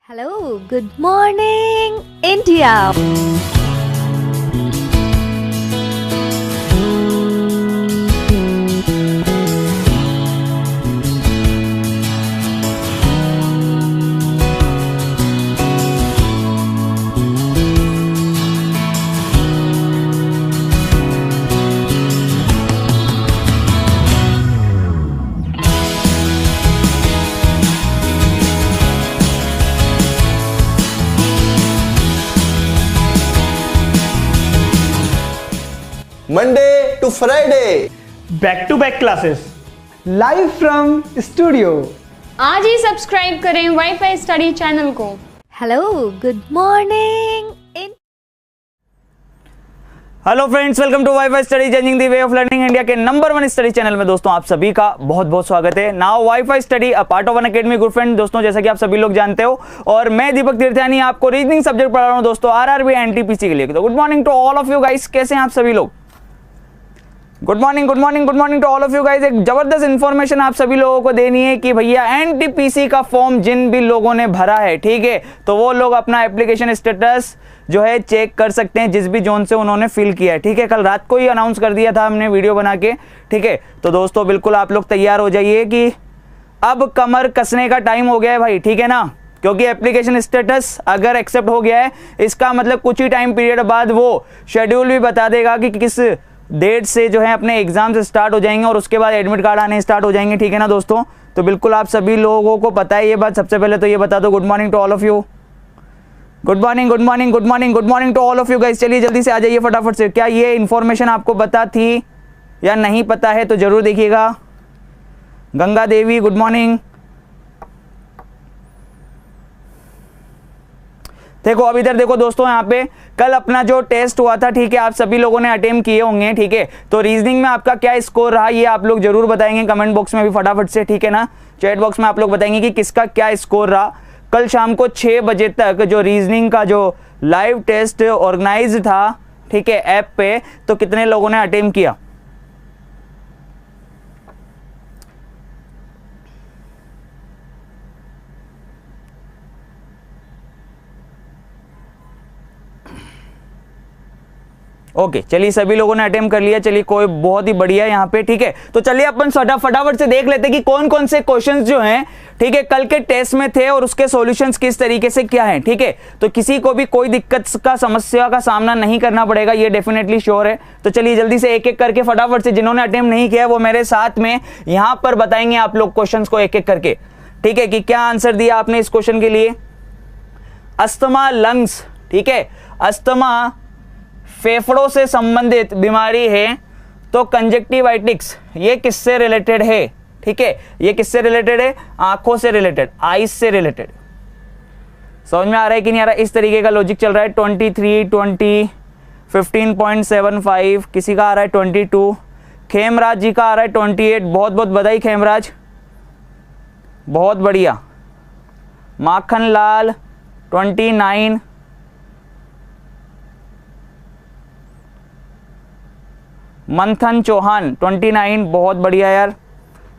Hello, good morning, India. Monday to Friday, back to back classes live from studio. आज ही subscribe करें WiFi study channel को। Hello, good morning, hello friends, welcome to WiFi study changing the way of learning India के नंबर 1 study channel में दोस्तों आप सभी का बहुत बहुत स्वागत है। Now WiFi study a part of Unacademy good friend. दोस्तों जैसा कि आप सभी लोग जानते हो और मैं दीपक तीर्थयानी आपको रीजनिंग सब्जेक्ट पढ़ा रहा हूं दोस्तों आरआरबी एनटीपीसी के लिए। तो good morning to all of you guys, कैसे हैं आप सभी लोग? Good morning good morning good morning to all of you guys. एक जबरदस्त इंफॉर्मेशन आप सभी लोगों को देनी है कि भैया एनटीपीसी का फॉर्म जिन भी लोगों ने भरा है, ठीक है, तो वो लोग अपना एप्लीकेशन स्टेटस जो है चेक कर सकते हैं जिस भी जोन से उन्होंने फिल किया है, ठीक है। कल रात को ही अनाउंस कर दिया था हमने वीडियो बना के, ठीक है। तो दोस्तों बिल्कुल आप लोग तैयार हो जाइए कि अब कमर कसने का टाइम हो गया है भाई, ठीक है ना, क्योंकि एप्लीकेशन स्टेटस अगर एक्सेप्ट हो गया है इसका मतलब कुछ ही टाइम पीरियड बाद वो शेड्यूल भी बता देगा कि किस डेट से जो है अपने एग्जाम्स स्टार्ट हो जाएंगे और उसके बाद एडमिट कार्ड आने स्टार्ट हो जाएंगे, ठीक है ना दोस्तों। तो बिल्कुल आप सभी लोगों को पता है ये बात। सबसे पहले तो ये बता दो, good morning to all of you. Good morning good morning good morning good morning to all of you guys. चलिए जल्दी से आ जाइए फटाफट से। क्या ये इन्फॉर्मेशन आपको पता थी या नहीं पता है तो जरूर देखिएगा। Ganga Devi good morning. देखो अब इधर देखो दोस्तों, यहाँ पे कल अपना जो टेस्ट हुआ था, ठीक है, आप सभी लोगों ने अटेम्प्ट किए होंगे, ठीक है। तो रीजनिंग में आपका क्या स्कोर रहा ये आप लोग जरूर बताएंगे कमेंट बॉक्स में भी फटाफट से, ठीक है ना। चैट बॉक्स में आप लोग बताएंगे कि किसका क्या स्कोर रहा। कल शाम को 6 बजे तक जो रीजनिंग का जो लाइव टेस्ट ऑर्गेनाइज था, ठीक है, ऐप पे, तो कितने लोगों ने अटेम्प्ट किया? ओके चलिए सभी लोगों ने अटेम्प्ट कर लिया। चलिए कोई बहुत ही बढ़िया यहाँ पे, ठीक है। तो चलिए अपन फटाफट से देख लेते हैं कि कौन कौन से क्वेश्चंस जो हैं, ठीक है, कल के टेस्ट में थे और उसके सॉल्यूशंस किस तरीके से क्या है, ठीक है। तो किसी को भी कोई दिक्कत का समस्या का सामना नहीं करना पड़ेगा, ये डेफिनेटली श्योर है। तो चलिए जल्दी से एक एक करके फटाफट से, जिन्होंने अटेम्प्ट नहीं किया वो मेरे साथ में यहाँ पर बताएंगे आप लोग क्वेश्चन को एक एक करके, ठीक है, कि क्या आंसर दिया आपने इस क्वेश्चन के लिए। अस्थमा लंग्स, ठीक है, अस्थमा फेफड़ों से संबंधित बीमारी है, तो कंजक्टिवाइटिस ये किससे रिलेटेड है, ठीक है, ये किससे रिलेटेड है? आंखों से रिलेटेड, आईज से रिलेटेड। समझ में आ रहा है कि नहीं आ रहा? इस तरीके का लॉजिक चल रहा है। 23, 20, 15.75, किसी का आ रहा है 22, खेमराज जी का आ रहा है 28। बहुत बहुत बधाई खेमराज, बहुत बढ़िया। माखन लाल 29, मंथन चौहान 29, बहुत बढ़िया यार।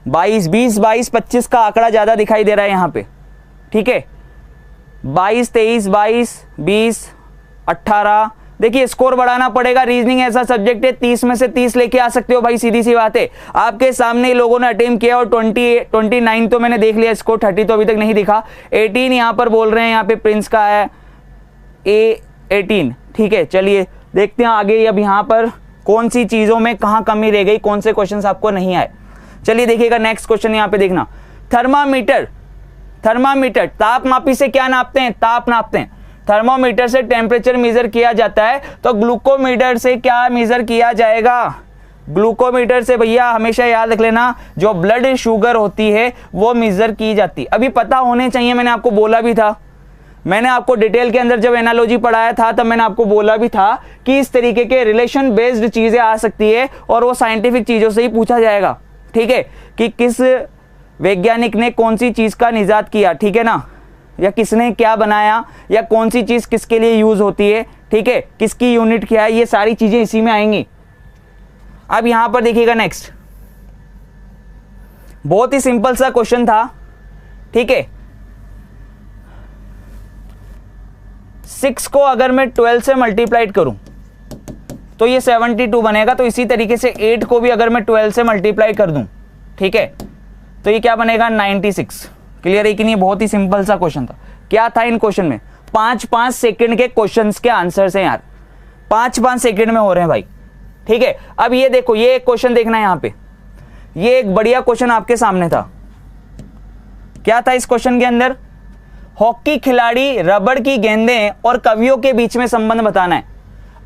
22, 20, 22, 25 का आंकड़ा ज्यादा दिखाई दे रहा है यहाँ पे, ठीक है। 22, 23, 22, 20, 18। देखिए स्कोर बढ़ाना पड़ेगा, रीजनिंग ऐसा सब्जेक्ट है 30 में से 30 लेके आ सकते हो भाई, सीधी सी बात है। आपके सामने ही लोगों ने अटेम्प्ट किया और 29 तो मैंने देख लिया स्कोर, 30 तो अभी तक नहीं दिखा। 18 यहाँ पर बोल रहे हैं, यहाँ पे प्रिंस का है A18, ठीक है। चलिए देखते हैं आगे अब यहाँ पर कौन सी चीजों में कहां कमी रह गई, कौन से क्वेश्चंस आपको नहीं आए। चलिए देखिएगा नेक्स्ट क्वेश्चन यहाँ पे देखना। थर्मामीटर तापमापी से क्या नापते हैं? ताप नापते हैं। थर्मोमीटर से टेम्परेचर मेजर किया जाता है, तो ग्लूकोमीटर से क्या मेजर किया जाएगा? ग्लूकोमीटर से भैया हमेशा याद रख लेना, जो ब्लड शुगर होती है वो मेजर की जाती है। अभी पता होने चाहिए, मैंने आपको बोला भी था, मैंने आपको डिटेल के अंदर जब एनालॉजी पढ़ाया था तब मैंने आपको बोला भी था कि इस तरीके के रिलेशन बेस्ड चीजें आ सकती है और वो साइंटिफिक चीजों से ही पूछा जाएगा, ठीक है, कि किस वैज्ञानिक ने कौन सी चीज का निजात किया, ठीक है ना, या किसने क्या बनाया, या कौन सी चीज किसके लिए यूज होती है, ठीक है, किसकी यूनिट क्या है, ये सारी चीजें इसी में आएंगी। अब यहां पर देखिएगा नेक्स्ट, बहुत ही सिंपल सा क्वेश्चन था, ठीक है। 6 को अगर मैं 12 से मल्टीप्लाइड करूं तो ये 72 बनेगा। तो इसी तरीके से 8 को भी अगर मैं 12 से मल्टीप्लाई कर दूं, ठीक है, तो ये क्या बनेगा 96। क्लियर है कि नहीं? बहुत ही सिंपल सा क्वेश्चन था। क्या था इन क्वेश्चन में? 5-5 सेकंड के क्वेश्चंस के आंसर्स हैं यार, 5-5 सेकंड में हो रहे हैं भाई, ठीक है। अब ये देखो, ये एक क्वेश्चन देखना है यहां पे, ये एक बढ़िया क्वेश्चन आपके सामने था। क्या था इस क्वेश्चन के अंदर? हॉकी खिलाड़ी, रबड़ की गेंदें और कवियों के बीच में संबंध बताना है।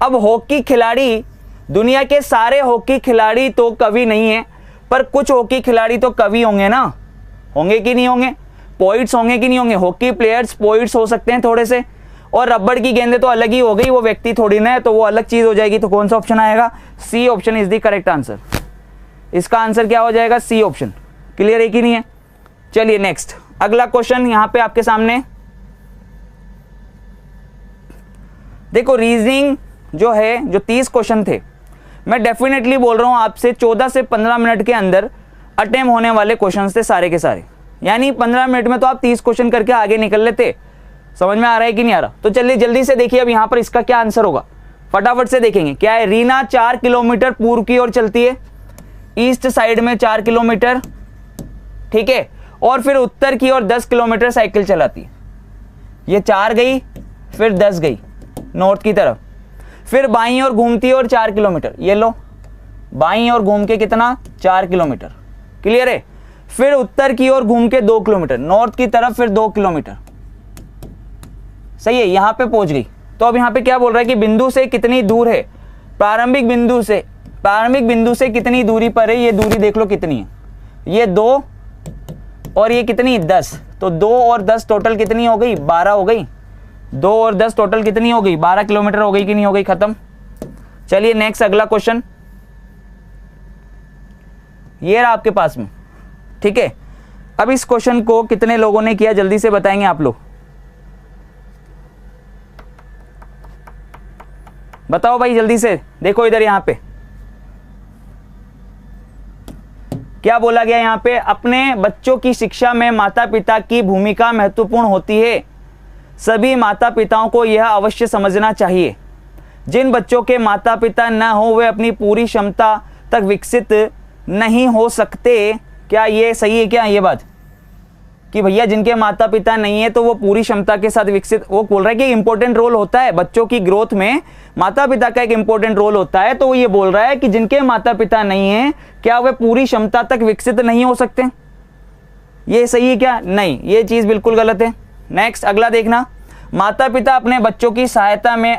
अब हॉकी खिलाड़ी, दुनिया के सारे हॉकी खिलाड़ी तो कवि नहीं है, पर कुछ हॉकी खिलाड़ी तो कवि होंगे ना, होंगे कि नहीं होंगे? पोइट्स होंगे कि नहीं होंगे? हॉकी प्लेयर्स पोइट्स हो सकते हैं थोड़े से, और रबड़ की गेंदें तो अलग ही हो गई, वो व्यक्ति थोड़ी ना है, तो वो अलग चीज हो जाएगी। तो कौन सा ऑप्शन आएगा? C option is the correct answer. इसका आंसर क्या हो जाएगा? C option. क्लियर है कि नहीं है? चलिए नेक्स्ट, अगला क्वेश्चन यहां पे आपके सामने देखो। रीजनिंग जो है, जो 30 क्वेश्चन थे, मैं डेफिनेटली बोल रहा हूं आपसे 14 से 15 मिनट के अंदर अटेम्प्ट होने वाले क्वेश्चन थे सारे के सारे। यानी 15 मिनट में तो आप 30 क्वेश्चन करके आगे निकल लेते। समझ में आ रहा है कि नहीं आ रहा? तो चलिए जल्दी से देखिए अब यहां पर इसका क्या आंसर होगा, फटाफट से देखेंगे। क्या है? रीना 4 किलोमीटर पूर्व की ओर चलती है, ईस्ट साइड में 4 किलोमीटर, ठीक है, और फिर उत्तर की ओर 10 किलोमीटर साइकिल चलाती है। ये 4 गई, फिर 10 गई नॉर्थ की तरफ, फिर बाईं ओर घूमती है और 4 किलोमीटर। ये लो, बाईं ओर घूम के कितना? 4 किलोमीटर। क्लियर है? फिर उत्तर की ओर घूम के 2 किलोमीटर, नॉर्थ की तरफ फिर 2 किलोमीटर। सही है, यहां पे पहुंच गई। तो अब यहां पे क्या बोल रहा है कि बिंदु से कितनी दूर है? प्रारंभिक बिंदु से कितनी दूरी पर है? ये दूरी देख लो कितनी है, ये 2 और ये कितनी? 10। तो 2 और 10 टोटल कितनी हो गई? 12 हो गई। 2 और 10 टोटल कितनी हो गई? 12 किलोमीटर हो गई कि नहीं हो गई? खत्म। चलिए नेक्स्ट, अगला क्वेश्चन ये रहा आपके पास में, ठीक है। अब इस क्वेश्चन को कितने लोगों ने किया जल्दी से बताएंगे आप लोग, बताओ भाई जल्दी से। देखो इधर, यहां पे क्या बोला गया? यहां पे अपने बच्चों की शिक्षा में माता पिता की भूमिका महत्वपूर्ण होती है। सभी माता पिताओं को यह अवश्य समझना चाहिए। जिन बच्चों के माता पिता न हो वे अपनी पूरी क्षमता तक विकसित नहीं हो सकते। क्या ये सही है क्या ये बात कि भैया जिनके माता पिता नहीं है तो वो पूरी क्षमता के साथ विकसित, वो बोल रहा है कि इंपॉर्टेंट रोल होता है बच्चों की ग्रोथ में, माता पिता का एक इंपॉर्टेंट रोल होता है। तो वो ये बोल रहा है कि जिनके माता पिता नहीं है क्या वे पूरी क्षमता तक विकसित नहीं हो सकते? ये सही है क्या? नहीं, ये चीज बिल्कुल गलत है। नेक्स्ट, अगला देखना। माता पिता अपने बच्चों की सहायता में,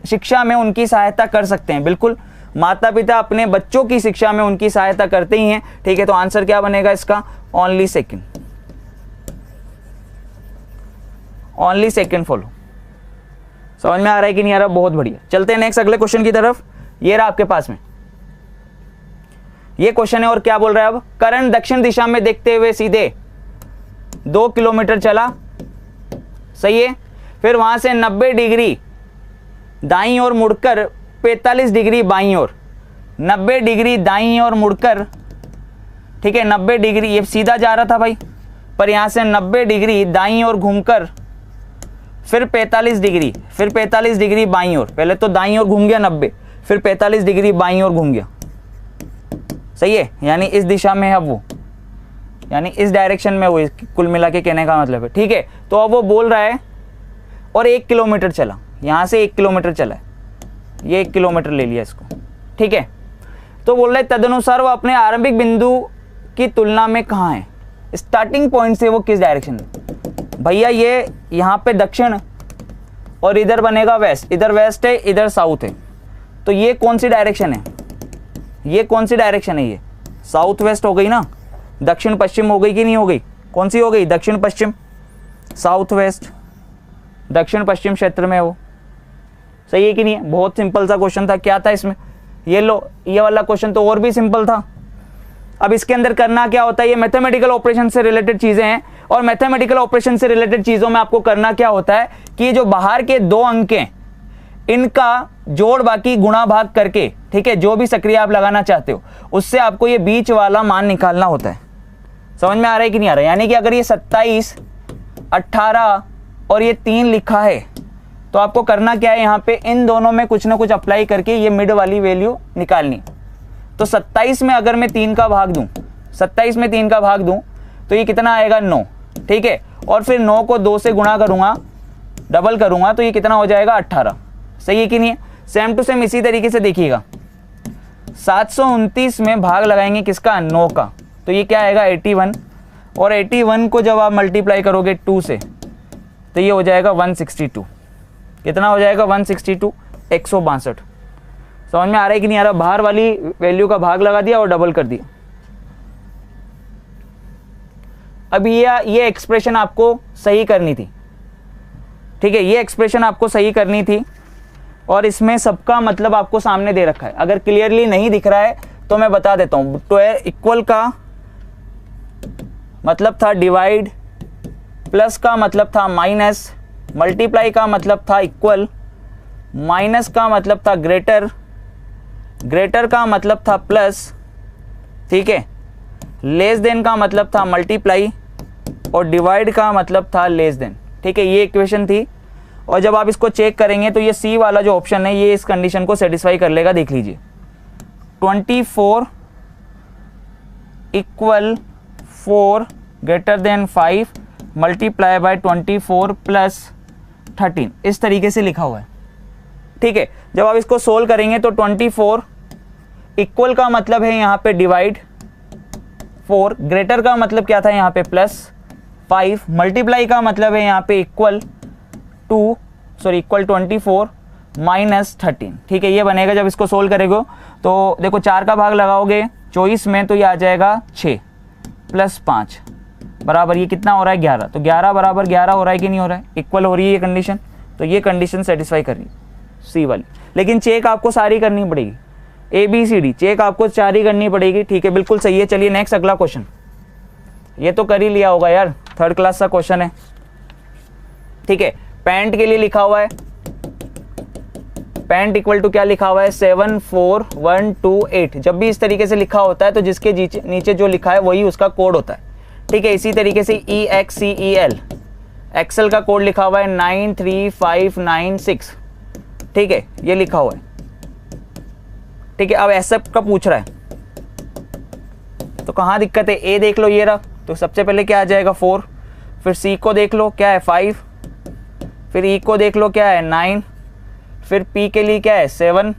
शिक्षा में उनकी सहायता कर सकते हैं। बिल्कुल, माता पिता अपने बच्चों की शिक्षा में उनकी सहायता करते ही हैं, ठीक है। तो आंसर क्या बनेगा इसका? Only second, only second follow. समझ में आ रहा है कि नहीं आ रहा? बहुत बढ़िया। चलते हैं नेक्स्ट अगले क्वेश्चन की तरफ। ये रहा आपके पास में ये क्वेश्चन है, और क्या बोल रहा है अब? करण दक्षिण दिशा में देखते हुए सीधे 2 किलोमीटर चला, सही है। फिर वहां से 90 डिग्री दाईं ओर मुड़कर 45 डिग्री बाईं ओर, 90 डिग्री दाईं ओर मुड़कर, ठीक है, 90 डिग्री, ये सीधा जा रहा था भाई, पर यहां से 90 डिग्री दाईं ओर घूमकर फिर 45 डिग्री, फिर 45 डिग्री बाईं ओर। पहले तो दाईं ओर घूम गया 90, फिर 45 डिग्री बाईं ओर घूम गया, सही है। यानी इस दिशा में है वो, यानी इस डायरेक्शन में वो, कुल मिला के कहने का मतलब है, ठीक है। तो अब वो बोल रहा है और 1 किलोमीटर चला, यहां से 1 किलोमीटर चला है, ये 1 किलोमीटर ले लिया इसको, ठीक है। तो बोल रहा है तदनुसार वो अपने आरंभिक बिंदु की तुलना में कहाँ है? स्टार्टिंग पॉइंट से वो किस डायरेक्शन में? भैया ये यहाँ पे दक्षिण और इधर बनेगा वेस्ट, इधर वेस्ट है इधर साउथ है, तो ये कौन सी डायरेक्शन है? ये कौन सी डायरेक्शन है? ये साउथ वेस्ट हो गई ना, दक्षिण पश्चिम हो गई कि नहीं हो गई? कौन सी हो गई? दक्षिण पश्चिम, साउथ वेस्ट, दक्षिण पश्चिम क्षेत्र में है वो, सही है कि नहीं है? बहुत सिंपल सा क्वेश्चन था। क्या था इसमें? ये लो, ये वाला क्वेश्चन तो और भी सिंपल था। अब इसके अंदर करना क्या होता है? ये मैथमेटिकल ऑपरेशन से रिलेटेड चीजें हैं, और मैथमेटिकल ऑपरेशन से रिलेटेड चीजों में आपको करना क्या होता है कि जो बाहर के 2 अंक हैं इनका जोड़ बाकी गुणा भाग करके, ठीक है, जो भी सक्रिय आप लगाना चाहते हो उससे आपको ये बीच वाला मान निकालना होता है। समझ में आ रहा है कि नहीं आ रहा है? यानी कि अगर ये 27, 18 और ये 3 लिखा है तो आपको करना क्या है, यहाँ पे इन दोनों में कुछ ना कुछ अप्लाई करके ये मिड वाली वैल्यू निकालनी। तो 27 में अगर मैं 3 का भाग दूं, 27 में 3 का भाग दूं तो ये कितना आएगा 9, ठीक है। और फिर 9 को 2 से गुणा करूंगा, डबल करूंगा तो ये कितना हो जाएगा 18। सही है कि नहीं है? सेम टू सेम इसी तरीके से देखिएगा, 729 में भाग लगाएंगे किसका, 9 का, तो ये क्या आएगा 81। और 81 को जब आप मल्टीप्लाई करोगे 2 से तो ये हो जाएगा 162। कितना हो जाएगा 162, 162। समझ में आ रहा है कि नहीं आ रहा? बाहर वाली वैल्यू का भाग लगा दिया और डबल कर दिया। अब ये एक्सप्रेशन आपको सही करनी थी, ठीक है, ये एक्सप्रेशन आपको सही करनी थी। और इसमें सबका मतलब आपको सामने दे रखा है। अगर क्लियरली नहीं दिख रहा है तो मैं बता देता हूं। 12 इक्वल का मतलब था डिवाइड, प्लस का मतलब था माइनस, मल्टीप्लाई का मतलब था इक्वल, माइनस का मतलब था ग्रेटर, ग्रेटर का मतलब था प्लस, ठीक है, लेस देन का मतलब था मल्टीप्लाई, और डिवाइड का मतलब था लेस देन, ठीक है। ये इक्वेशन थी। और जब आप इसको चेक करेंगे तो ये सी वाला जो ऑप्शन है ये इस कंडीशन को सेटिस्फाई कर लेगा। देख लीजिए, 24 equal 4 greater than 5 multiply by 24 plus 13, इस तरीके से लिखा हुआ है, ठीक है। जब आप इसको सोल्व करेंगे तो 24 इक्वल का मतलब है यहाँ पे डिवाइड, 4 ग्रेटर का मतलब क्या था यहाँ पे प्लस, 5 मल्टीप्लाई का मतलब है यहाँ पे इक्वल 24 माइनस 13, ठीक है। ये बनेगा जब इसको सोल्व करेंगे तो देखो 4 का भाग लगाओगे 24 में तो ये आ जाएगा 6 प्लस 5 बराबर ये कितना हो रहा है 11। तो 11 बराबर 11 हो रहा है कि नहीं हो रहा है, इक्वल हो रही है ये कंडीशन। तो ये कंडीशन सेटिस्फाई कर रही है सी वाली। लेकिन चेक आपको सारी करनी पड़ेगी, ABCD चेक आपको सारी करनी पड़ेगी, ठीक है, बिल्कुल सही है। चलिए नेक्स्ट अगला क्वेश्चन, ये तो कर ही लिया होगा यार, 3rd क्लास का क्वेश्चन है, ठीक है। पैंट के लिए लिखा हुआ है, पैंट इक्वल टू क्या लिखा हुआ है 74128। जब भी इस तरीके से लिखा होता है तो जिसके नीचे जो लिखा है वही उसका कोड होता है, ठीक है। इसी तरीके से EXCEL, एक्सेल का कोड लिखा हुआ है 93596, ठीक है, ये लिखा हुआ है, ठीक है। अब एसएफ का पूछ रहा है तो कहाँ दिक्कत है, ए देख लो ये रहा, तो सबसे पहले क्या आ जाएगा 4, फिर सी को देख लो क्या है 5, फिर ई को देख लो क्या है 9, फिर पी के लिए क्या है 7,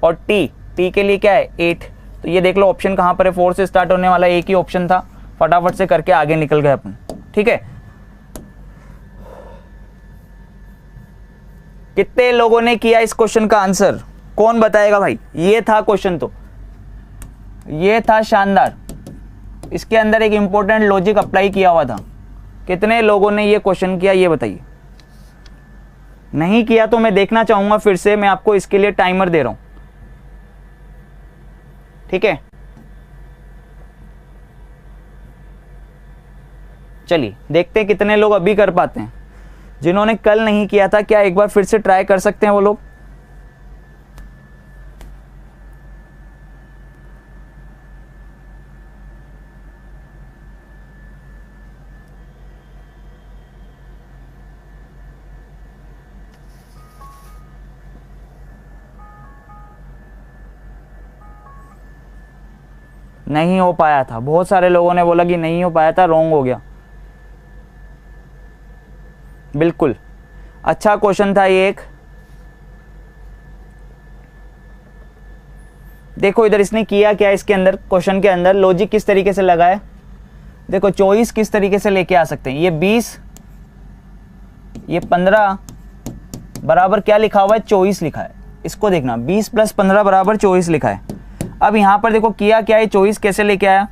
और टी के लिए क्या है 8। तो ये देख लो ऑप्शन कहाँ पर है, 4 से स्टार्ट होने वाला एक ही ऑप्शन था, फटाफट से करके आगे निकल गए अपन, ठीक है। कितने लोगों ने किया इस क्वेश्चन का आंसर, कौन बताएगा भाई? ये था क्वेश्चन, तो ये था शानदार, इसके अंदर एक इंपॉर्टेंट लॉजिक अप्लाई किया हुआ था। कितने लोगों ने ये क्वेश्चन किया ये बताइए। नहीं किया तो मैं देखना चाहूंगा फिर से, मैं आपको इसके लिए टाइमर दे रहा हूं, ठीक है। चलिए देखते हैं कितने लोग अभी कर पाते हैं। जिन्होंने कल नहीं किया था क्या एक बार फिर से ट्राई कर सकते हैं वो लोग? नहीं हो पाया था, बहुत सारे लोगों ने बोला कि नहीं हो पाया था, रॉन्ग हो गया। बिल्कुल अच्छा क्वेश्चन था ये एक। देखो इधर इसने किया क्या, इसके अंदर क्वेश्चन के अंदर लॉजिक किस तरीके से लगाया। देखो चॉइस किस तरीके से लेके आ सकते हैं। ये 20 ये 15 बराबर क्या लिखा हुआ है 24 लिखा है। इसको देखना 20 + 15 बराबर 24 लिखा है। अब यहाँ पर देखो किया क्या है, 24 कैसे लेके आया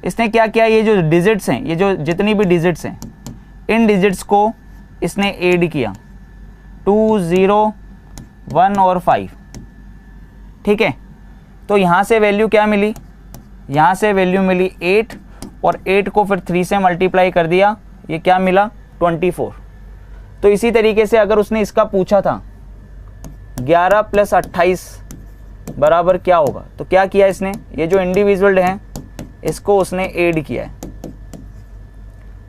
इसने, क्या किया ये जो डिजिट्स हैं, ये जो जितनी भी डिजिट्स हैं इन डिजिट्स को इसने ऐड किया 2 0 1 और 5, ठीक है। तो यहाँ से वैल्यू क्या मिली, यहाँ से वैल्यू मिली 8 और 8 को फिर 3 से मल्टीप्लाई कर दिया, ये क्या मिला 24। तो इसी तरीके से अगर उसने इसका पूछा था 11 + 28 बराबर क्या होगा, तो क्या किया इसने, ये जो इंडिविजुअल हैं इसको उसने ऐड किया है।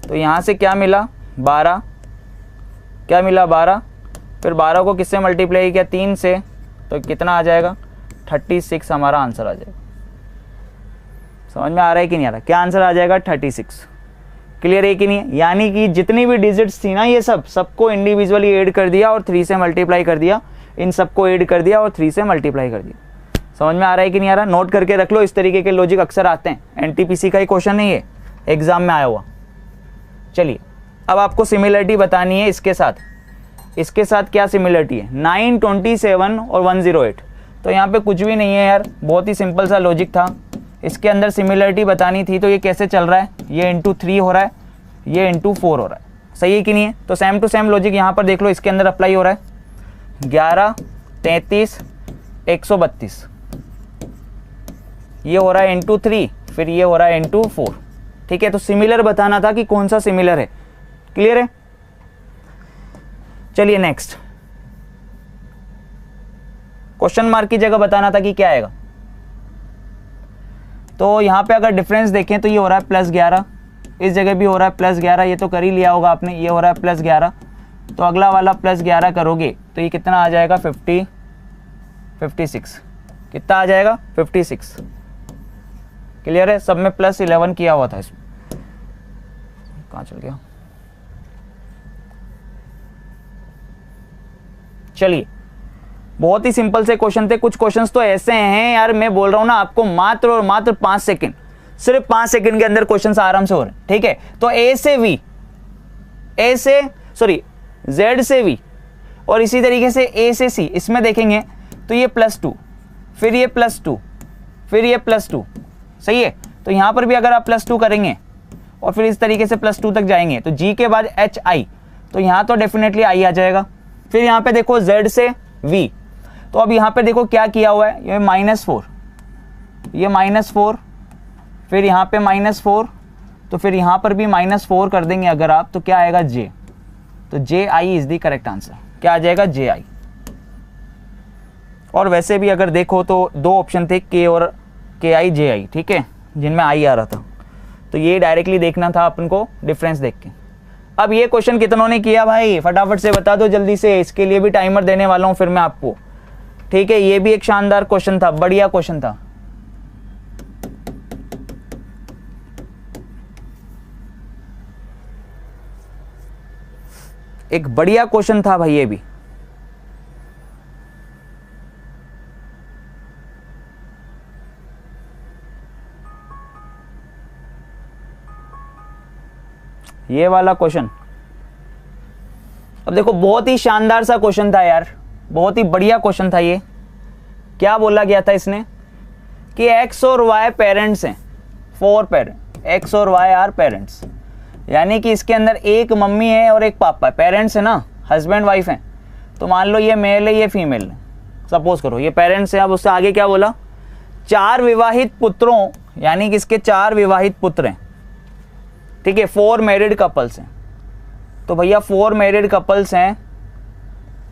तो यहाँ से क्या मिला 12, क्या मिला 12, फिर 12 को किससे मल्टीप्लाई किया, 3 से, तो कितना आ जाएगा 36 हमारा आंसर आ जाएगा। समझ में आ रहा है कि नहीं आ रहा, क्या आंसर आ जाएगा 36। क्लियर है कि नहीं? यानी कि जितनी भी डिजिट्स थी ना ये सबको इंडिविजुअली ऐड कर दिया और 3 से मल्टीप्लाई कर दिया, इन सबको ऐड कर दिया और 3 से मल्टीप्लाई कर दिया। समझ में आ रहा है कि नहीं आ रहा? नोट करके रख लो, इस तरीके के लॉजिक अक्सर आते हैं, एनटीपीसी का ही क्वेश्चन नहीं है, एग्जाम में आया हुआ। चलिए अब आपको सिमिलरिटी बतानी है इसके साथ। इसके साथ क्या सिमिलरिटी है, 9, 27 और 108। तो यहाँ पे कुछ भी नहीं है यार, बहुत ही सिंपल सा लॉजिक था। इसके अंदर सिमिलरिटी बतानी थी, तो ये कैसे चल रहा है, ये इंटू 3 हो रहा है, ये इंटू 4 हो रहा है, सही है कि नहीं है? तो सेम टू सेम लॉजिक यहाँ पर देख लो, इसके अंदर अप्लाई हो रहा है। 11, 33, 132, ये हो रहा है इंटू 3, फिर ये हो रहा है इंटू 4। ठीक है, तो सिमिलर बताना था कि कौन सा सिमिलर है। क्लियर है? चलिए नेक्स्ट, क्वेश्चन मार्क की जगह बताना था कि क्या आएगा। तो यहां पे अगर डिफरेंस देखें तो ये हो रहा है +11, इस जगह भी हो रहा है +11, ये तो कर ही लिया होगा आपने, ये हो रहा है +11। तो अगला वाला +11 करोगे तो ये कितना आ जाएगा 56। कितना आ जाएगा 56। क्लियर है? सब में +11 किया हुआ था इसमें, कहाँ चल गया। चलिए बहुत ही सिंपल से क्वेश्चन थे। कुछ क्वेश्चंस तो ऐसे हैं यार, मैं बोल रहा हूं ना आपको, मात्र और मात्र 5 सेकंड, सिर्फ 5 सेकंड के अंदर क्वेश्चंस आराम से हो रहे हैं। ठीक है, तो Z से V और इसी तरीके से A से C, इसमें देखेंगे तो ये +2, फिर ये +2, फिर ये +2, सही है। तो यहां पर भी अगर आप +2 करेंगे और फिर इस तरीके से +2 तक जाएंगे तो G के बाद HI, तो यहां तो डेफिनेटली I आ जाएगा। फिर यहां पे देखो Z से V, तो अब यहां पे देखो क्या किया हुआ है, ये -4, ये -4, फिर यहां पे -4, तो फिर यहां पर भी -4 कर देंगे अगर आप, तो क्या आएगा J, तो JI is the correct answer. क्या आ जाएगा JI। और वैसे भी अगर देखो तो 2 ऑप्शन थे, K और KI JI, ठीक है, जिनमें I आ रहा था, तो ये डायरेक्टली देखना था अपन को डिफरेंस देख के। अब ये क्वेश्चन कितनों ने किया भाई, फटाफट से बता दो जल्दी से, इसके लिए भी टाइमर देने वाला हूं फिर मैं आपको। ठीक है, ये भी एक शानदार क्वेश्चन था, बढ़िया क्वेश्चन था। एक बढ़िया क्वेश्चन था भाई ये भी। ये वाला क्वेश्चन, अब देखो बहुत ही शानदार सा क्वेश्चन था यार, बहुत ही बढ़िया क्वेश्चन था ये। क्या बोला गया था इसने कि X और Y पेरेंट्स हैं, 4 पेरेंट, X और Y आर पेरेंट्स, यानी कि इसके अंदर एक मम्मी है और एक पापा है, पेरेंट्स है ना, हस्बैंड वाइफ हैं। तो मान लो ये मेल है, ये फीमेल है, सपोज करो ये पेरेंट्स है। अब उससे आगे क्या बोला, 4 विवाहित पुत्रों, यानी कि इसके 4 विवाहित पुत्र हैं। ठीक है, 4 मैरिड कपल्स हैं। तो भैया 4 मैरिड कपल्स हैं,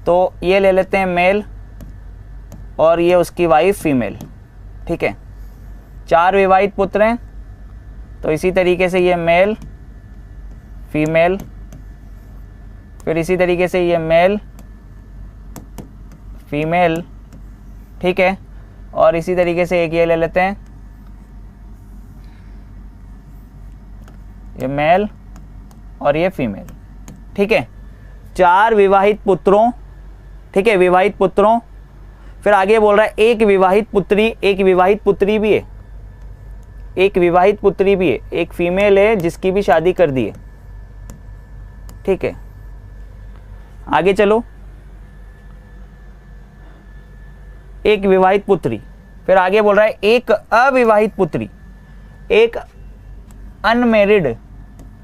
तो ये ले लेते हैं मेल और ये उसकी वाइफ फीमेल। ठीक है, 4 विवाहित पुत्र हैं, तो इसी तरीके से ये मेल फीमेल, फिर इसी तरीके से ये मेल फीमेल, ठीक है, और इसी तरीके से एक ये ले लेते हैं, ये मेल और ये फीमेल। ठीक है, 4 विवाहित पुत्रों, ठीक है, विवाहित पुत्रों। फिर आगे बोल रहा है एक विवाहित पुत्री, एक विवाहित पुत्री भी है, एक विवाहित पुत्री भी है, एक फीमेल है जिसकी भी शादी कर दी है। ठीक है, आगे चलो, एक विवाहित पुत्री, फिर आगे बोल रहा है एक अविवाहित पुत्री, एक अनमेरिड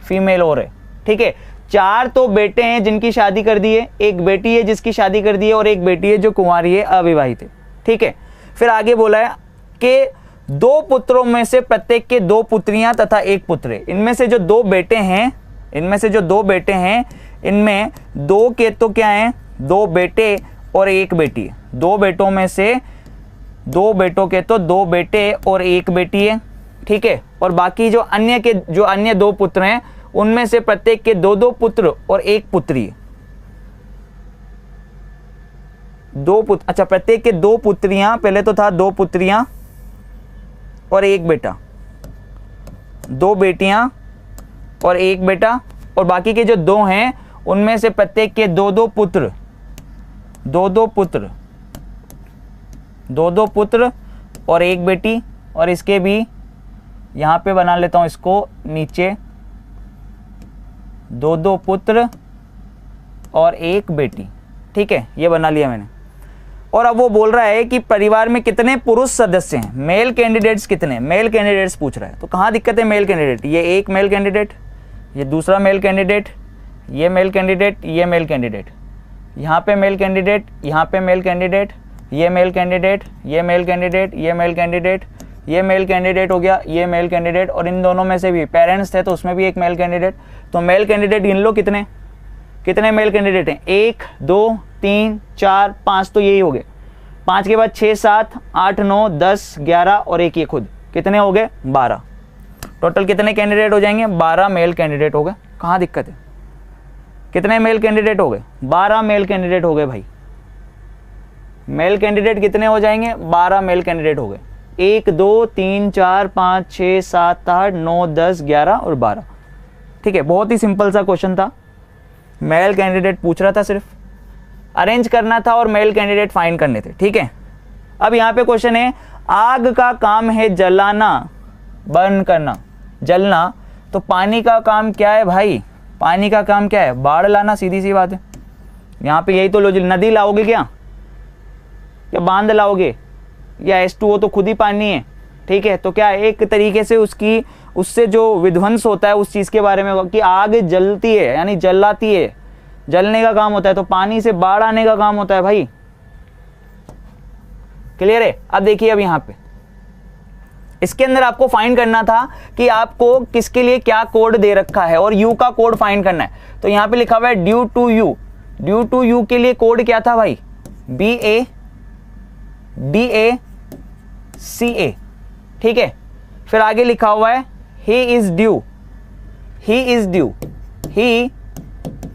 फीमेल और है। ठीक है, 4 तो बेटे हैं जिनकी शादी कर दी है, एक बेटी है जिसकी शादी कर दी है और एक बेटी है जो कुंवारी है, अविवाहित है। ठीक है, फिर आगे बोला है कि 2 पुत्रों में से प्रत्येक के 2 पुत्रियां तथा 1 पुत्र है। इनमें से जो 2 बेटे हैं, इनमें से जो 2 बेटे हैं, इनमें 2 के तो क्या हैं, 2 बेटे और 1 बेटी है। 2 बेटों में से 2 बेटों के तो 2 बेटे और 1 बेटी है। ठीक है, और बाकी जो अन्य 2 पुत्र हैं, उनमें से प्रत्येक के 2-2 पुत्र और 1 पुत्री है। अच्छा प्रत्येक के 2 पुत्रियां, पहले तो था 2 पुत्रियां और 1 बेटा, 2 बेटियां और 1 बेटा, और बाकी के जो 2 हैं उनमें से प्रत्येक के 2-2 पुत्र, 2-2 पुत्र, 2-2 पुत्र और 1 बेटी, और इसके भी यहां पे बना लेता हूं इसको नीचे 2-2 पुत्र और 1 बेटी। ठीक है, ये बना लिया मैंने। और अब वो बोल रहा है कि परिवार में कितने पुरुष सदस्य हैं, मेल कैंडिडेट्स कितने, मेल कैंडिडेट्स पूछ रहा है। तो कहाँ दिक्कत है मेल कैंडिडेट, ये एक मेल कैंडिडेट, ये दूसरा मेल कैंडिडेट, ये मेल कैंडिडेट, ये मेल कैंडिडेट, यहाँ पे मेल कैंडिडेट, यहाँ पे मेल कैंडिडेट, ये मेल कैंडिडेट, ये मेल कैंडिडेट, ये मेल कैंडिडेट, ये मेल कैंडिडेट हो गया, ये मेल कैंडिडेट, और इन दोनों में से भी पेरेंट्स थे तो उसमें भी एक मेल कैंडिडेट। तो मेल कैंडिडेट गिन लो कितने कितने मेल कैंडिडेट हैं, 1 2 3 4 5, तो यही हो गए। 5 के बाद 6 7 8 9 10 11 और एक ये खुद, कितने हो गए 12। टोटल कितने कैंडिडेट हो जाएंगे, 12 मेल कैंडिडेट हो गए। कहाँ दिक्कत है, कितने मेल कैंडिडेट हो गए, 12 मेल कैंडिडेट हो गए भाई। मेल कैंडिडेट कितने हो जाएंगे, 12 मेल कैंडिडेट हो गए। 1 2 3 4 5 6 7 8 9 10 11 और 12। ठीक है, बहुत ही सिंपल सा क्वेश्चन था, मेल कैंडिडेट पूछ रहा था, सिर्फ अरेंज करना था और मेल कैंडिडेट फाइंड करने थे। ठीक है, अब यहाँ पे क्वेश्चन है, आग का काम है जलाना, बर्न करना, जलना, तो पानी का काम क्या है भाई, पानी का काम क्या है, बाढ़ लाना, सीधी सी बात है। यहाँ पे यही तो लॉजिक, नदी लाओगे क्या, या बांध लाओगे, या H2O तो खुद ही पानी है। ठीक है, तो क्या एक तरीके से उससे जो विध्वंस होता है उस चीज़ के बारे में कि आग जलती है, यानी जलाती है, जलने का काम होता है, तो पानी से बाढ़ आने का काम होता है भाई। क्लियर है। अब देखिए, अब यहाँ पे इसके अंदर आपको फाइंड करना था कि आपको किसके लिए क्या कोड दे रखा है और यू का कोड फाइंड करना है। तो यहाँ पे लिखा हुआ है due to you, due to you के लिए कोड क्या था भाई, BA DA CA। ठीक है, फिर आगे लिखा हुआ है he is due, he is due, he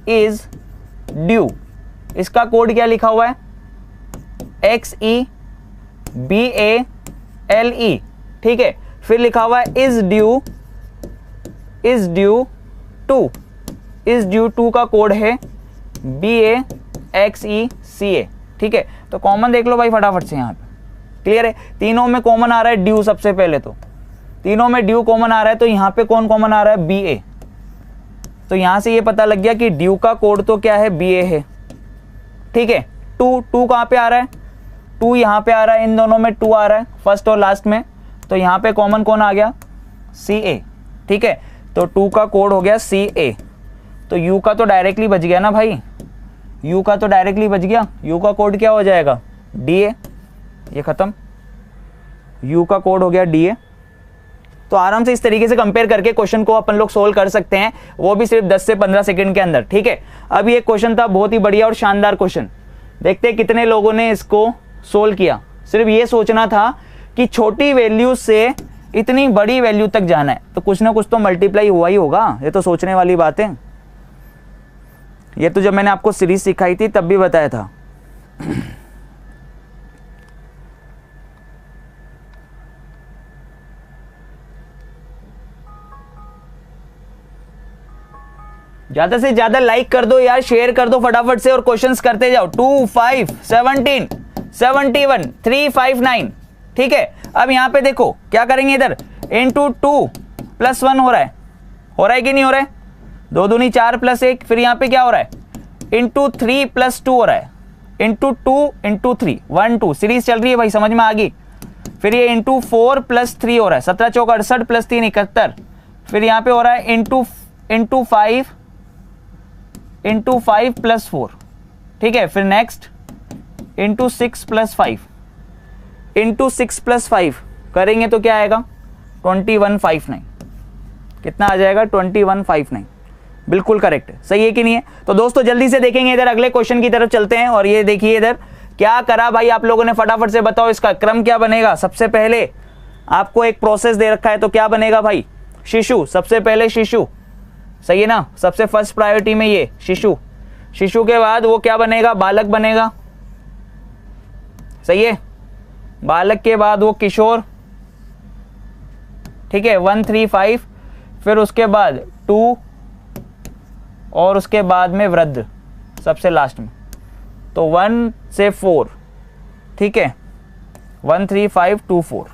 is due, इसका कोड क्या लिखा हुआ है, XEBALE। ठीक है, फिर लिखा हुआ है is due, is due to, is due to का कोड है BAXECA। ठीक है, तो कॉमन देख लो भाई फटाफट से, यहाँ पे क्लियर है, तीनों में कॉमन आ रहा है ड्यू। सबसे पहले तो तीनों में ड्यू कॉमन आ रहा है, तो यहाँ पे कौन कॉमन आ रहा है, BA। तो यहां से ये पता लग गया कि ड्यू का कोड तो क्या है, BA है। ठीक है, टू कहां पे आ रहा है, 2 यहां पे आ रहा है, इन दोनों में 2 आ रहा है फर्स्ट और लास्ट में, तो यहां पे कॉमन कौन आ गया, CA। ठीक है, तो 2 का कोड हो गया CA, तो U का तो डायरेक्टली बच गया ना भाई, U का तो डायरेक्टली बच गया, U का कोड क्या हो जाएगा, DA। ये खत्म, U का कोड हो गया DA। तो आराम से इस तरीके से कंपेयर करके क्वेश्चन को अपन लोग सोल्व कर सकते हैं, वो भी सिर्फ 10 से 15 सेकंड के अंदर। ठीक है, अब ये क्वेश्चन था बहुत ही बढ़िया और शानदार क्वेश्चन, देखते हैं कितने लोगों ने इसको सोल्व किया। सिर्फ ये सोचना था कि छोटी वैल्यू से इतनी बड़ी वैल्यू तक जाना है, तो कुछ ना कुछ तो मल्टीप्लाई हुआ ही होगा, ये तो सोचने वाली बात है। ये तो जब मैंने आपको सीरीज सिखाई थी तब भी बताया था। ज्यादा से ज्यादा लाइक कर दो यार, शेयर कर दो फटाफट से और क्वेश्चंस करते जाओ। 2 5 17 71 3 5 9। ठीक है, अब यहां पे देखो क्या करेंगे, इधर इंटू 2 + 1 हो रहा है कि नहीं हो रहा है, 2 दूनी 4 + 1, फिर यहां पे क्या हो रहा है, इंटू 3 + 2 हो रहा है, इंटू 2 इंटू 3 1 2, सीरीज चल रही है भाई, समझ में आ गई। फिर ये इंटू 4 + 3 हो रहा है, 17 चौक 68 + 3 71, फिर यहां पे हो रहा है इंटू 5 + 4। ठीक है, फिर नेक्स्ट इंटू 6 + 5, इंटू 6 + 5 करेंगे तो क्या आएगा, 2159। कितना आ जाएगा, 2159। बिल्कुल करेक्ट है, सही है कि नहीं है। तो दोस्तों जल्दी से देखेंगे, इधर अगले क्वेश्चन की तरफ चलते हैं। और ये देखिए इधर क्या करा भाई आप लोगों ने, फटाफट से बताओ इसका क्रम क्या बनेगा। सबसे पहले आपको एक प्रोसेस दे रखा है, तो क्या बनेगा भाई, शिशु। सबसे पहले शिशु, सही है ना, सबसे फर्स्ट प्रायोरिटी में ये शिशु। शिशु के बाद वो क्या बनेगा, बालक बनेगा। सही है। बालक के बाद वो किशोर, ठीक है, 1 3 5, फिर उसके बाद 2 और उसके बाद में वृद्ध सबसे लास्ट में, तो 1 से 4, ठीक है, 1 3 5 2 4,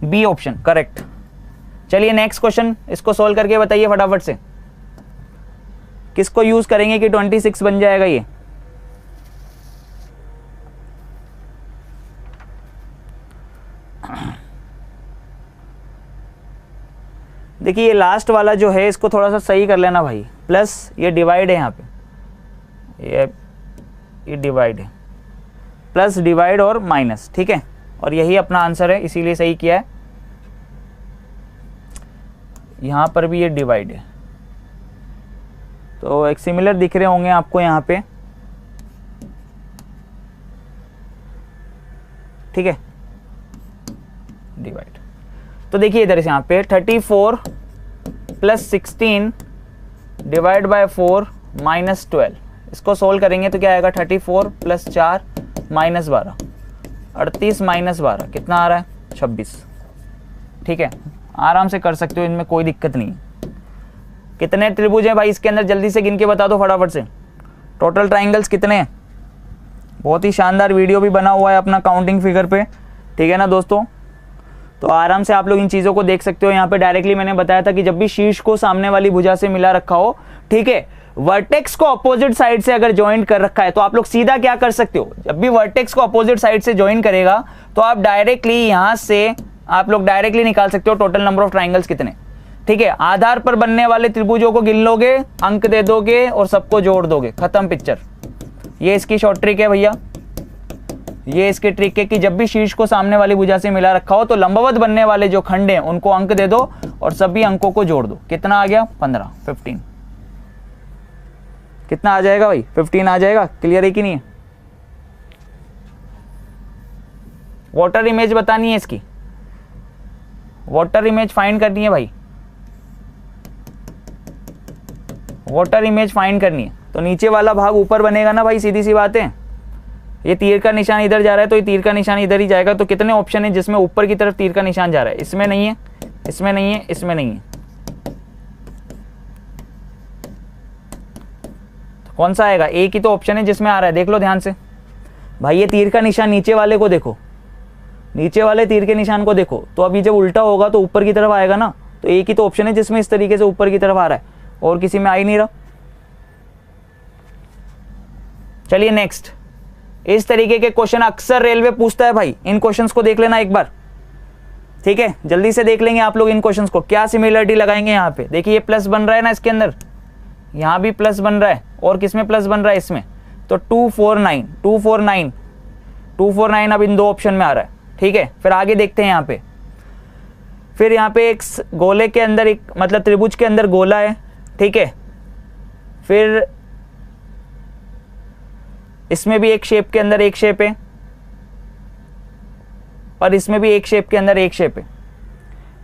बी ऑप्शन करेक्ट। चलिए नेक्स्ट क्वेश्चन, इसको सोल्व करके बताइए फटाफट से। किसको यूज करेंगे कि 26 बन जाएगा ये? देखिए ये लास्ट वाला जो है इसको थोड़ा सा सही कर लेना भाई, प्लस ये डिवाइड है यहाँ पे, ये डिवाइड है, प्लस डिवाइड और माइनस, ठीक है, और यही अपना आंसर है, इसीलिए सही किया है। यहाँ पर भी ये डिवाइड है, तो एक सिमिलर दिख रहे होंगे आपको यहाँ पे, ठीक है, डिवाइड। तो देखिए इधर से यहाँ पे 34 प्लस 16 डिवाइड बाय 4 माइनस 12, इसको सोल्व करेंगे तो क्या आएगा? 34 प्लस 4 माइनस 12, 38 माइनस 12 कितना आ रहा है? 26, ठीक है, आराम से कर सकते हो, इनमें कोई दिक्कत नहीं। कितने त्रिभुज हैं भाई इसके अंदर? जल्दी से गिन के बता दो फटाफट से, टोटल ट्राइंगल्स कितने हैं? बहुत ही शानदार वीडियो भी बना हुआ है अपना काउंटिंग फिगर पे, ठीक है ना दोस्तों, तो आराम से आप लोग इन चीज़ों को देख सकते हो। यहाँ पे डायरेक्टली मैंने बताया था कि जब भी शीर्ष को सामने वाली भुजा से मिला रखा हो, ठीक है, वर्टेक्स को अपोजिट साइड से अगर ज्वाइन कर रखा है तो आप लोग सीधा क्या कर सकते हो, जब भी वर्टेक्स को अपोजिट साइड से ज्वाइन करेगा तो आप डायरेक्टली यहाँ से आप लोग डायरेक्टली निकाल सकते हो टोटल नंबर ऑफ ट्राइंगल्स कितने, ठीक है, आधार पर बनने वाले त्रिभुजों को गिन लोगे, अंक दे दोगे और सबको जोड़ दोगे, खत्म पिक्चर। ये इसकी शॉर्ट ट्रिक है भैया, ये इसकी ट्रिक है कि जब भी शीर्ष को सामने वाली भुजा से मिला रखा हो तो लंबवत बनने वाले जो खंड हैं उनको अंक दे दो और सभी अंकों को जोड़ दो। कितना आ गया? 15, 15, कितना आ जाएगा भाई? 15 आ जाएगा। क्लियर है कि नहीं है? वाटर इमेज बतानी है इसकी, वाटर इमेज फाइंड करनी है भाई, वाटर इमेज फाइंड करनी है। तो नीचे वाला भाग ऊपर बनेगा ना भाई, सीधी सी बात है। ये तीर का निशान इधर जा रहा है तो ये तीर का निशान इधर ही जाएगा। तो कितने ऑप्शन है जिसमें ऊपर की तरफ तीर का निशान जा रहा है? इसमें नहीं है, इसमें नहीं है, इसमें नहीं है, तो कौन सा आएगा? एक ही तो ऑप्शन है जिसमें आ रहा है, देख लो ध्यान से भाई। ये तीर का निशान नीचे वाले को देखो, नीचे वाले तीर के निशान को देखो, तो अभी जब उल्टा होगा तो ऊपर की तरफ आएगा ना। तो एक ही तो ऑप्शन है जिसमें इस तरीके से ऊपर की तरफ आ रहा है, और किसी में आ ही नहीं रहा। चलिए नेक्स्ट, इस तरीके के क्वेश्चन अक्सर रेलवे पूछता है भाई, इन क्वेश्चंस को देख लेना एक बार, ठीक है, जल्दी से देख लेंगे आप लोग इन क्वेश्चंस को। क्या सिमिलरिटी लगाएंगे यहाँ पे? देखिए ये प्लस बन रहा है ना इसके अंदर, यहाँ भी प्लस बन रहा है, और किसमें प्लस बन रहा है? इसमें। तो 249, 249, 249 अब इन दो ऑप्शन में आ रहा है, ठीक है। फिर आगे देखते हैं यहाँ पे, फिर यहाँ पे एक गोले के अंदर एक मतलब त्रिभुज के अंदर गोला है, ठीक है, फिर इसमें भी एक शेप के अंदर एक शेप है, और इसमें भी एक शेप के अंदर एक शेप है।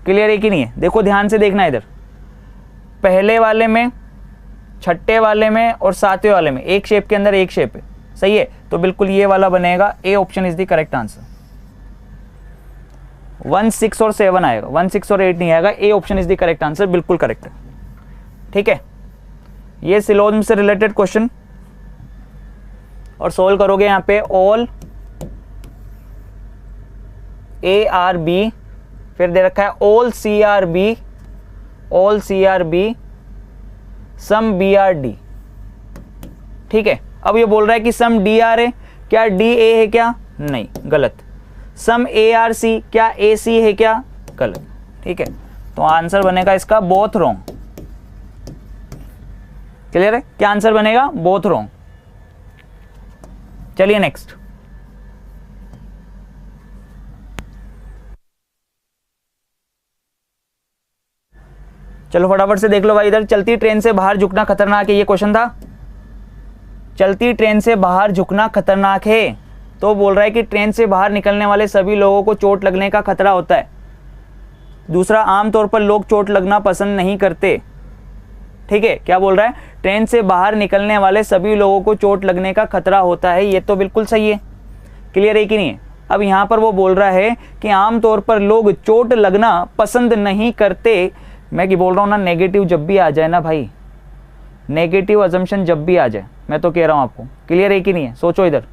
क्लियर है कि नहीं है? देखो ध्यान से देखना इधर, पहले वाले में, छठे वाले में और सातवें वाले में एक शेप के अंदर एक शेप है, सही है, तो बिल्कुल ये वाला बनेगा। A option is the correct answer. 1 6 और 7 आएगा, 1 6 और 8 नहीं आएगा। A option is the correct answer, बिल्कुल करेक्ट है, ठीक है। ये सिलोजिज्म से रिलेटेड क्वेश्चन और सोल्व करोगे यहाँ पे ऑल ए आर बी, फिर दे रखा है all C R B, all C R B, sum B R D, ठीक है। अब ये बोल रहा है कि सम डी आर है, क्या डी ए है क्या? नहीं, गलत। सम ए आर सी, क्या ए सी है क्या? गलत, ठीक है। तो आंसर बनेगा इसका बोथ रॉन्ग। क्लियर है? क्या आंसर बनेगा? Both wrong. चलिए नेक्स्ट, चलो फटाफट से देख लो भाई इधर। चलती ट्रेन से बाहर झुकना खतरनाक है, ये क्वेश्चन था। चलती ट्रेन से बाहर झुकना खतरनाक है, तो बोल रहा है कि ट्रेन से बाहर निकलने वाले सभी लोगों को चोट लगने का खतरा होता है। दूसरा, आमतौर पर लोग चोट लगना पसंद नहीं करते, ठीक है। क्या बोल रहा है? ट्रेन से बाहर निकलने वाले सभी लोगों को चोट लगने का खतरा होता है, ये तो बिल्कुल सही है। क्लियर है कि नहीं है? अब यहां पर वो बोल रहा है कि आमतौर पर लोग चोट लगना पसंद नहीं करते। मैं क्या बोल रहा हूं ना, नेगेटिव जब भी आ जाए ना भाई, नेगेटिव अजम्पशन जब भी आ जाए, मैं तो कह रहा हूं आपको, क्लियर है कि नहीं है? सोचो इधर,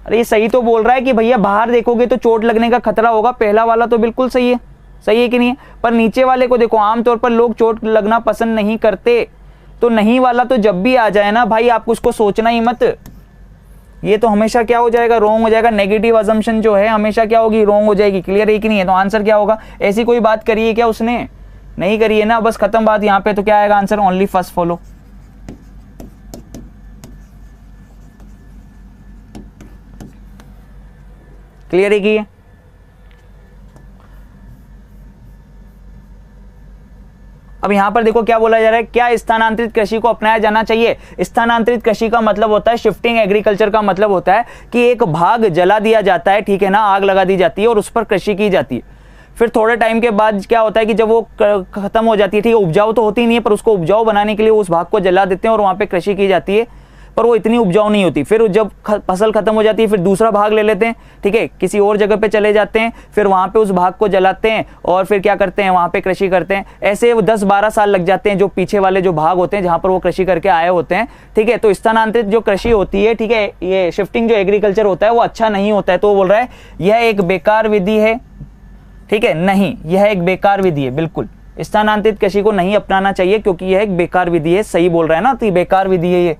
अरे ये सही तो बोल रहा है कि भैया बाहर देखोगे तो चोट लगने का खतरा होगा, पहला वाला तो बिल्कुल सही है कि नहीं है? पर नीचे वाले को देखो, आमतौर पर लोग चोट लगना पसंद नहीं करते, तो नहीं वाला तो जब भी आ जाए ना भाई, आप उसको सोचना ही मत, ये तो हमेशा क्या हो जाएगा, रॉन्ग हो जाएगा। नेगेटिव अजम्पशन जो है हमेशा क्या होगी, रॉन्ग हो जाएगी। क्लियर है कि नहीं है? तो आंसर क्या होगा? ऐसी कोई बात करी है क्या उसने? नहीं करी है ना, बस खत्म बात यहां पे। तो क्या आएगा answer? Only first follow. Clear है कि ये? अब यहां पर देखो क्या बोला जा रहा है, क्या स्थानांतरित कृषि को अपनाया जाना चाहिए? स्थानांतरित कृषि का मतलब होता है, शिफ्टिंग एग्रीकल्चर का मतलब होता है कि एक भाग जला दिया जाता है, ठीक है ना, आग लगा दी जाती है और उस पर कृषि की जाती है। फिर थोड़े टाइम के बाद क्या होता है कि जब वो खत्म हो जाती है, ठीक है, उपजाऊ तो होती नहीं है, पर उसको उपजाऊ बनाने के लिए उस भाग को जला देते हैं और वहां पे कृषि की जाती है, पर वो इतनी उपजाऊ नहीं होती। फिर जब फसल खत्म हो जाती है, फिर दूसरा भाग ले लेते हैं, ठीक है, किसी और जगह पे चले जाते हैं, फिर वहां पे उस भाग को जलाते हैं और फिर क्या करते हैं, वहां पे कृषि करते हैं। ऐसे 10-12 साल लग जाते हैं जो पीछे वाले जो भाग होते हैं जहां पर वो कृषि करके आए होते हैं, ठीक है। तो स्थानांतरित जो कृषि होती है, ठीक है, ये शिफ्टिंग जो एग्रीकल्चर होता है वो अच्छा नहीं होता है। तो वो बोल रहा है यह एक बेकार विधि है, ठीक है, नहीं, यह एक बेकार विधि है, बिल्कुल स्थानांतरित कृषि को नहीं अपनाना चाहिए क्योंकि यह एक बेकार विधि है। सही बोल रहा है ना, तो बेकार विधि है ये।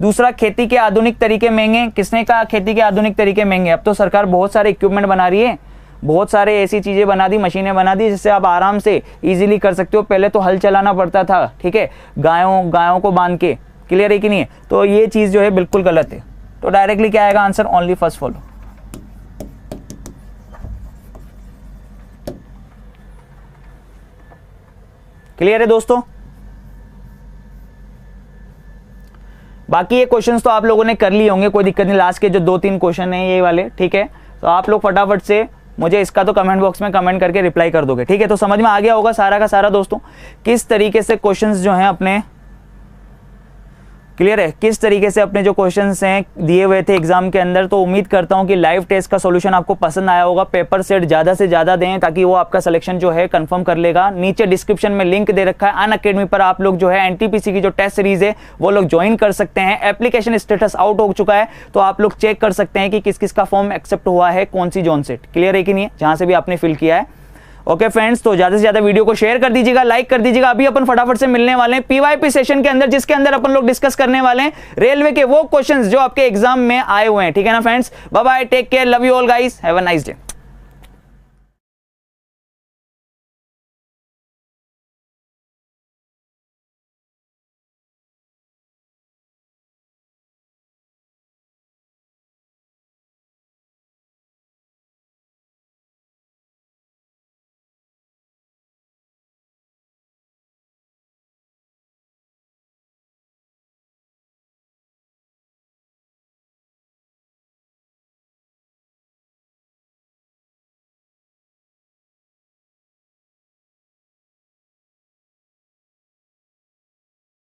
दूसरा, खेती के आधुनिक तरीके महंगे। किसने कहा खेती के आधुनिक तरीके महंगे? अब तो सरकार बहुत सारे इक्विपमेंट बना रही है, बहुत सारे ऐसी चीजें बना दी, मशीनें बना दी जिससे आप आराम से इजीली कर सकते हो। पहले तो हल चलाना पड़ता था, ठीक है, गायों को बांध के। क्लियर है कि नहीं है? तो ये चीज जो है बिल्कुल गलत है। तो डायरेक्टली क्या आएगा answer? Only first follow. Clear है दोस्तों? बाकी ये क्वेश्चंस तो आप लोगों ने कर लिए होंगे, कोई दिक्कत नहीं। लास्ट के जो 2-3 क्वेश्चन हैं ये वाले, ठीक है, तो आप लोग फटाफट से मुझे इसका तो कमेंट बॉक्स में कमेंट करके रिप्लाई कर दोगे, ठीक है। तो समझ में आ गया होगा सारा का सारा दोस्तों, किस तरीके से क्वेश्चंस जो हैं अपने, क्लियर है, किस तरीके से अपने जो क्वेश्चंस हैं दिए हुए थे एग्जाम के अंदर। तो उम्मीद करता हूं कि लाइव टेस्ट का सॉल्यूशन आपको पसंद आया होगा। पेपर सेट ज्यादा से ज्यादा दें ताकि वो आपका सिलेक्शन जो है कंफर्म कर लेगा। नीचे डिस्क्रिप्शन में लिंक दे रखा है अनअकैडमी पर, आप लोग जो है एनटीपीसी की जो टेस्ट सीरीज है वो लोग ज्वाइन कर सकते हैं। एप्लीकेशन स्टेटस आउट हो चुका है, तो आप लोग चेक कर सकते हैं कि किस किस का फॉर्म एक्सेप्ट हुआ है, कौन सी जोन सेट। क्लियर है कि नहीं है? जहां से भी आपने फिल किया है। ओके फ्रेंड्स, तो ज्यादा से ज्यादा वीडियो को शेयर कर दीजिएगा, लाइक कर दीजिएगा। अभी अपन फटाफट से मिलने वाले हैं पीवाईपी सेशन के अंदर, जिसके अंदर अपन लोग डिस्कस करने वाले हैं रेलवे के वो क्वेश्चंस जो आपके एग्जाम में आए हुए हैं, ठीक है ना friends. Bye bye, take care, love you all guys, have a nice day.